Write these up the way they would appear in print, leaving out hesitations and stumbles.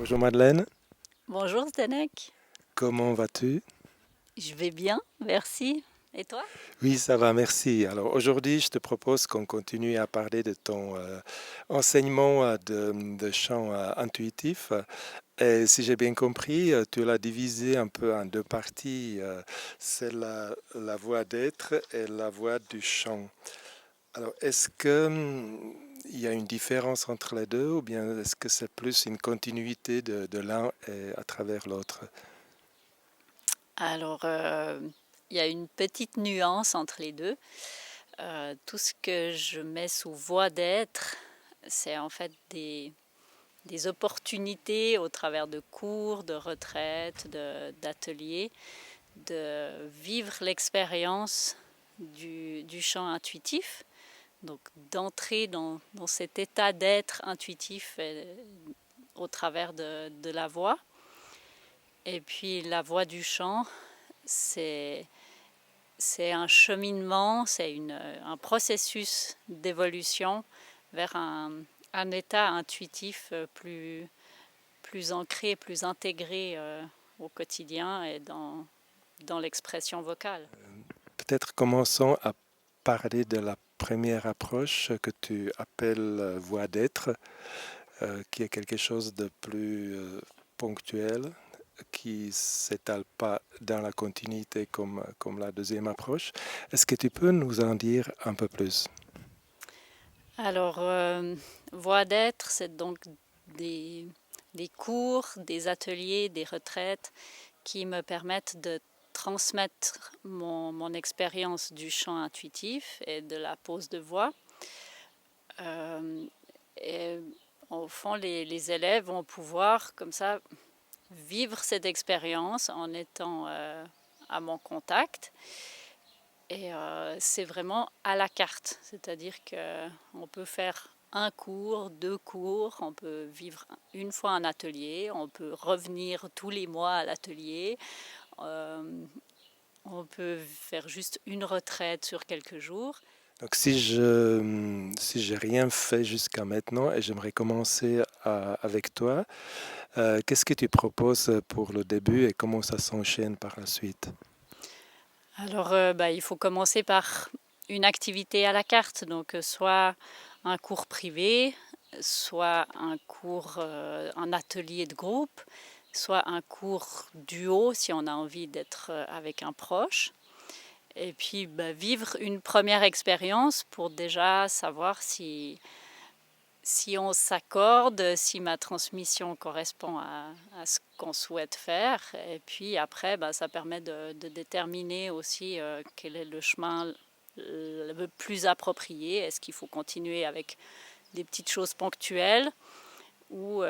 Bonjour Madeleine, Bonjour Zdenek, comment vas-tu? je vais bien, merci. Et toi? Oui, ça va, merci. Alors aujourd'hui, je te propose qu'on continue à parler de ton enseignement de chant intuitif. Et si j'ai bien compris, tu l'as divisé un peu en deux parties. C'est la voix d'être et la voix du chant. Alors, est-ce que il y a une différence entre les deux ou bien est-ce que c'est plus une continuité de l'un et à travers l'autre? Alors, il y a une petite nuance entre les deux. Tout ce que je mets sous voie d'être, c'est en fait des opportunités au travers de cours, de retraites, d'ateliers, de vivre l'expérience du chant intuitif. Donc, d'entrer dans cet état d'être intuitif au travers de la voix. Et puis la voix du chant, c'est c'est un cheminement, c'est un processus d'évolution vers un état intuitif plus ancré, plus intégré au quotidien et dans l'expression vocale. Peut-être commençons à parler de la première approche que tu appelles voie d'être, qui est quelque chose de plus ponctuel, qui ne s'étale pas dans la continuité comme la deuxième approche. Est-ce que tu peux nous en dire un peu plus? Alors, voix d'être, c'est donc des, des cours, des ateliers, des retraites qui me permettent de transmettre mon expérience du chant intuitif et de la pose de voix. Euh, et au fond, les élèves vont pouvoir comme ça vivre cette expérience en étant à mon contact. Et c'est vraiment à la carte, c'est-à-dire qu'on peut faire un cours, deux cours, on peut vivre une fois un atelier, on peut revenir tous les mois à l'atelier, euh, on peut faire juste une retraite sur quelques jours. Donc si j'ai rien fait jusqu'à maintenant et j'aimerais commencer avec toi, qu'est-ce que tu proposes pour le début et comment ça s'enchaîne par la suite? Alors, il faut commencer par une activité à la carte, donc soit un cours privé, soit un cours, un atelier de groupe, soit un cours duo si on a envie d'être avec un proche. Et puis vivre une première expérience pour déjà savoir si on s'accorde, si ma transmission correspond à ce qu'on souhaite faire. Et puis après, ça permet de déterminer aussi quel est le chemin le plus approprié. Est-ce qu'il faut continuer avec des petites choses ponctuelles ou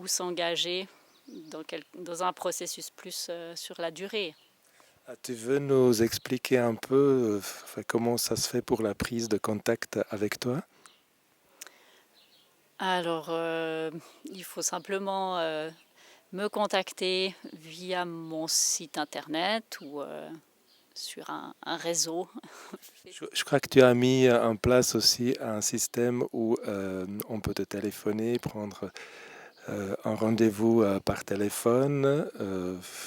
s'engager dans un processus plus sur la durée? Ah, tu veux nous expliquer un peu comment ça se fait pour la prise de contact avec toi? Alors, il faut simplement me contacter via mon site internet ou sur un réseau. Je crois que tu as mis en place aussi un système où on peut te téléphoner, prendre un rendez-vous par téléphone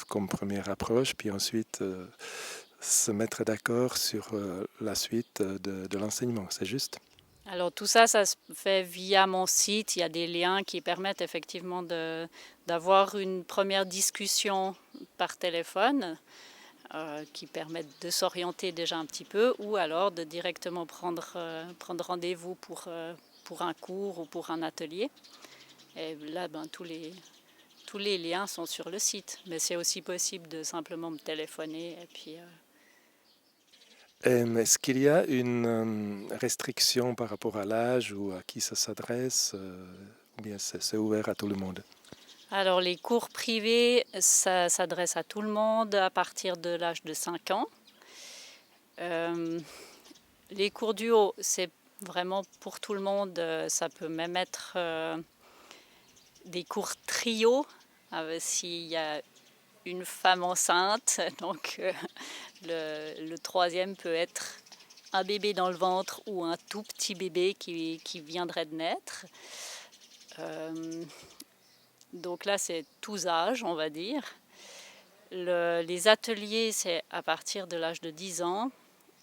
comme première approche, puis ensuite se mettre d'accord sur la suite de l'enseignement. C'est juste? Alors tout ça, ça se fait via mon site. Il y a des liens qui permettent effectivement d'avoir une première discussion par téléphone, qui permettent de s'orienter déjà un petit peu, ou alors de directement prendre rendez-vous pour un cours ou pour un atelier. Et là, tous les liens sont sur le site. Mais c'est aussi possible de simplement me téléphoner et puis Est-ce qu'il y a une restriction par rapport à l'âge ou à qui ça s'adresse ou bien c'est ouvert à tout le monde? alors, les cours privés, ça s'adresse à tout le monde à partir de l'âge de 5 ans. Euh, les cours du haut, c'est vraiment pour tout le monde. Ça peut même être des cours trio, s'il y a une femme enceinte. Donc, le troisième peut être un bébé dans le ventre ou un tout petit bébé qui viendrait de naître. Euh, Donc là, c'est tous âges, on va dire. Les ateliers, c'est à partir de l'âge de 10 ans.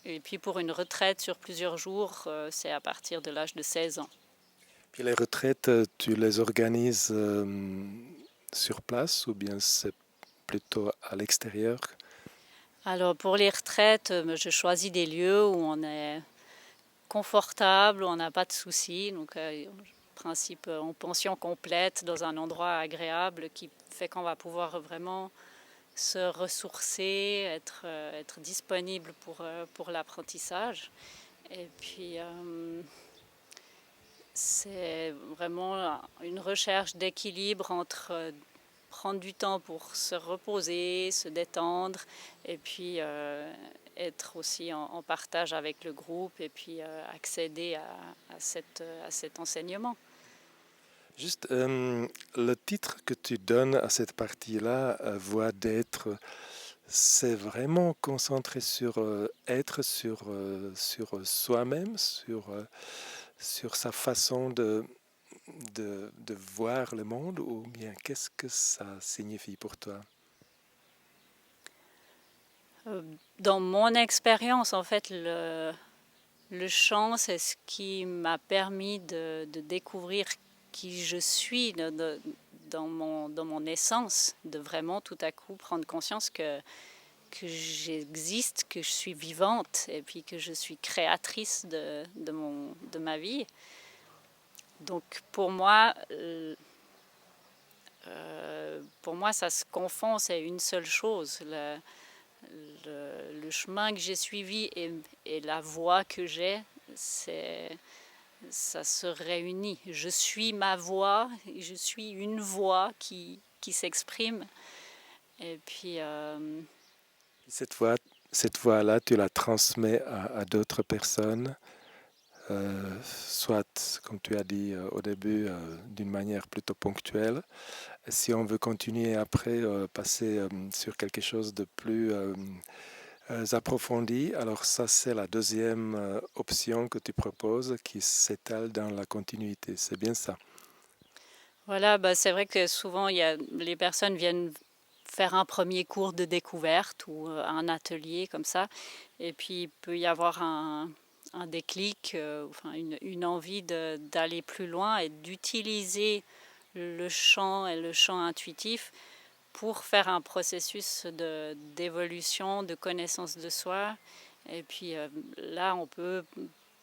Et puis pour une retraite sur plusieurs jours, c'est à partir de l'âge de 16 ans. Puis les retraites, tu les organises sur place ou bien c'est plutôt à l'extérieur? Alors pour les retraites, je choisis des lieux où on est confortable, où on n'a pas de soucis. Donc principe en pension complète dans un endroit agréable qui fait qu'on va pouvoir vraiment se ressourcer, être disponible pour l'apprentissage. Et puis c'est vraiment une recherche d'équilibre entre prendre du temps pour se reposer, se détendre, et puis être aussi en partage avec le groupe, et puis accéder à cet enseignement. Juste le titre que tu donnes à cette partie-là, Voix d'être, c'est vraiment concentré sur être, sur soi-même, sur sa façon de voir le monde, ou bien qu'est-ce que ça signifie pour toi? Dans mon expérience, en fait, le chant, c'est ce qui m'a permis de découvrir qui je suis dans mon essence, de vraiment tout à coup prendre conscience que j'existe, que je suis vivante et puis que je suis créatrice de ma vie. Donc pour moi, ça se confond, c'est une seule chose. Le chemin que j'ai suivi et la voix que j'ai, ça se réunit. Je suis ma voix, je suis une voix qui s'exprime. Et puis, Cette voix, cette voix-là, tu la transmets à d'autres personnes, soit, comme tu as dit au début, d'une manière plutôt ponctuelle. Si on veut continuer après, passer sur quelque chose de plus approfondi, alors ça, c'est la deuxième option que tu proposes qui s'étale dans la continuité. C'est bien ça. voilà, bah, c'est vrai que souvent, les personnes viennent faire un premier cours de découverte ou un atelier comme ça. Et puis, il peut y avoir un déclic, enfin une envie d'aller plus loin et d'utiliser le chant et le chant intuitif pour faire un processus d'évolution, de connaissance de soi. Et puis là, on peut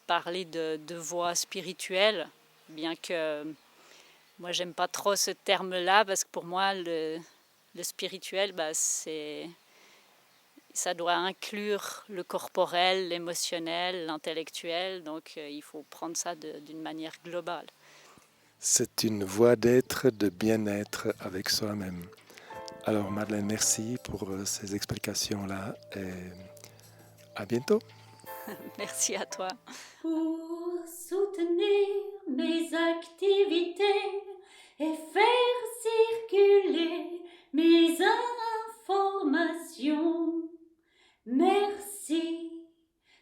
parler de voie spirituelle, bien que moi, j'aime pas trop ce terme-là, parce que pour moi, le spirituel, bah, ça doit inclure le corporel, l'émotionnel, l'intellectuel, donc il faut prendre ça d'une manière globale. C'est une voie d'être, de bien-être avec soi-même. Alors Madeleine, merci pour ces explications-là et à bientôt. Merci à toi. Pour soutenir mes activités et faire circuler mes informations, merci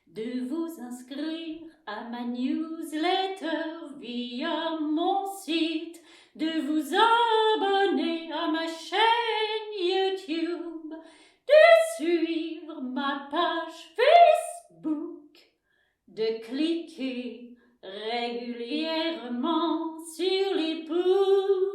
de vous inscrire à ma newsletter via mon site, de vous abonner à ma chaîne YouTube, de suivre ma page Facebook, de cliquer régulièrement sur les pouces